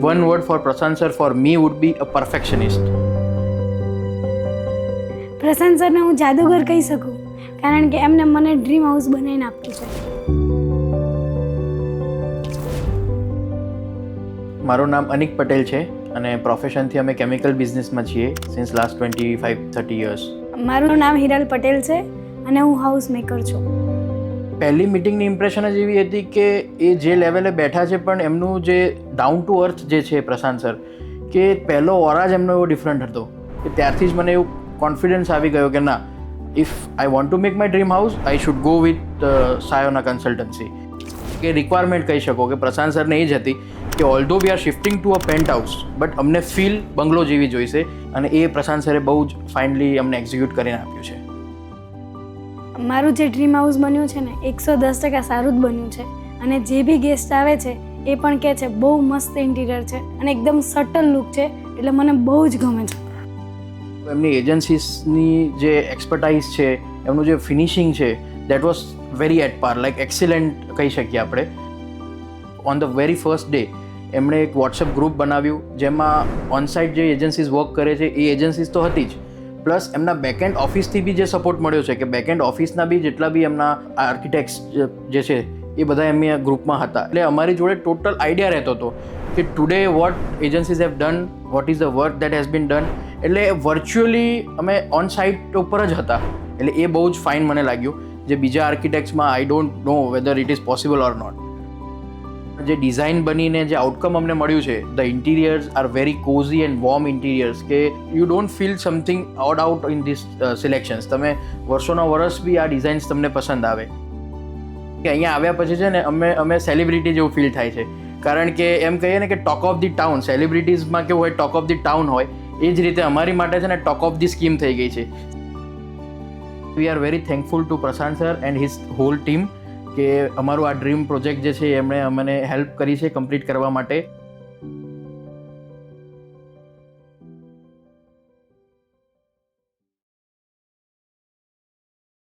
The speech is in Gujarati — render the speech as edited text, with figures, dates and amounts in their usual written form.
One word for Prashant sir for me would be a perfectionist. પ્રશાંત સરને હું જાદુગર કહી શકું, કારણ કે એમને મને ડ્રીમ હાઉસ બનાવીને આપ્યું છે. મારું નામ અનિક પટેલ છે અને પ્રોફેશનથી અમે કેમિકલ બિઝનેસમાં છીએ સિન્સ લાસ્ટ 25-30 યર્સ. મારું નામ હિરલ પટેલ છે અને હું હાઉસ મેકર છું. પહેલી મિટિંગની ઇમ્પ્રેશન જ એવી હતી કે એ જે લેવલે બેઠા છે પણ એમનું જે ડાઉન ટુ અર્થ જે છે પ્રશાંત સર, કે પહેલો ઓરા જ એમનો એવો ડિફરન્ટ હતો કે ત્યારથી જ મને એવું કોન્ફિડન્સ આવી ગયો કે ના, if I want to make my dream house I should go with Sayona consultancy. કે રિક્વાયરમેન્ટ કહી શકો કે પ્રશાંત સરને એ જ હતી કે although we are shifting to a penthouse but અમને ફીલ બંગલો જેવી જોઈશે, અને એ પ્રશાંત સરે બહુ જ ફાઇનલી અમને એક્ઝિક્યુટ કરીને આપ્યું છે. મારું જે ડ્રીમ હાઉસ બન્યું છે ને 110% સારું જ બન્યું છે, અને જે બી ગેસ્ટ આવે છે એ પણ કહે છે બહુ મસ્ત ઇન્ટિરિયર છે અને એકદમ સટલ લુક છે, એટલે મને બહુ જ ગમે છે. એમની એજન્સીસની જે એક્સપર્ટાઇઝ છે, એમનું જે ફિનિશિંગ છે, દેટ વોઝ વેરી એટ પાર, લાઈક એક્સિલન્ટ કહી શકીએ આપણે. On the very first day એમણે એક વોટ્સએપ ગ્રુપ બનાવ્યું જેમાં ઓનસાઇટ જે એજન્સીઝ વર્ક કરે છે એ એજન્સીઝ તો હતી જ, પ્લસ એમના બેકએન્ડ ઓફિસથી બી જે સપોર્ટ મળ્યો છે કે બેકએન્ડ ઓફિસના બી જેટલા બી એમના આર્કિટેક્ટ્સ જે છે એ બધા એમની ગ્રુપમાં હતા. એટલે અમારી જોડે ટોટલ આઈડિયા રહેતો હતો કે today what agencies have done, what is the work that has been done. એટલે વર્ચ્યુઅલી અમે ઓન સાઇટ ઉપર જ હતા, એટલે એ બહુ જ ફાઇન મને લાગ્યું. જે બીજા આર્કિટેક્ટ્સમાં I don't know whether it is possible or not. જે ડિઝાઇન બનીને જે આઉટકમ અમને મળ્યું છે, the interiors are very cosy and warm interiors, કે you don't feel something odd out in this selections. તમે વર્ષોના વર્ષ બી આ ડિઝાઇન્સ તમને પસંદ આવે. કે અહીંયા આવ્યા પછી છે ને અમે સેલિબ્રિટી જેવું ફીલ થાય છે, કારણ કે એમ કહીએ ને કે ટોક ઓફ ધી ટાઉન, સેલિબ્રિટીઝમાં કેવું હોય ટોક ઓફ ધી ટાઉન હોય, એ જ રીતે અમારી માટે છે ને ટોક ઓફ ધી સ્કીમ થઈ ગઈ છે. We are very thankful to Prashant sir and his whole team કે અમારું આ ડ્રીમ પ્રોજેક્ટ જે છે એમણે અમને હેલ્પ કરી છે કમ્પ્લીટ કરવા માટે.